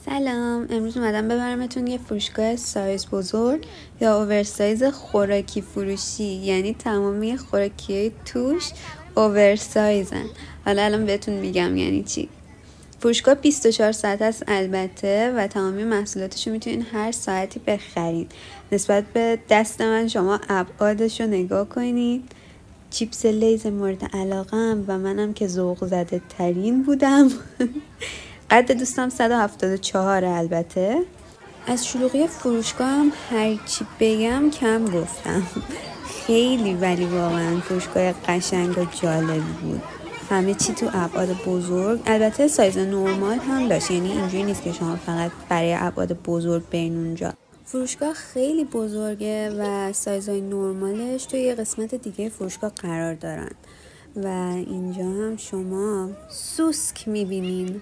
سلام، امروز اومدم ببرمتون یه فروشگاه سایز بزرگ یا اوورسایز خوراکی فروشی، یعنی تمامی خوراکیای توش اوورسایزن. حالا الان بهتون میگم یعنی چی. فروشگاه 24 ساعت است البته و تمامی محصولاتشو میتونین هر ساعتی بخرین. نسبت به دست من شما ابعادشو نگاه کنین. چیپس لیز مورد علاقم و منم که ذوق زده ترین بودم. قد دوستم 174 البته. از شلوغی فروشگاه هم هرچی بگم کم گفتم. خیلی ولی واقعا فروشگاه قشنگ و جالبی بود. همه چی تو ابعاد بزرگ، البته سایز نرمال هم داشت، یعنی اینجوری نیست که شما فقط برای ابعاد بزرگ برین اونجا. فروشگاه خیلی بزرگه و سایزهای نرمالش تو یه قسمت دیگه فروشگاه قرار دارن و اینجا هم شما سوسک میبینین.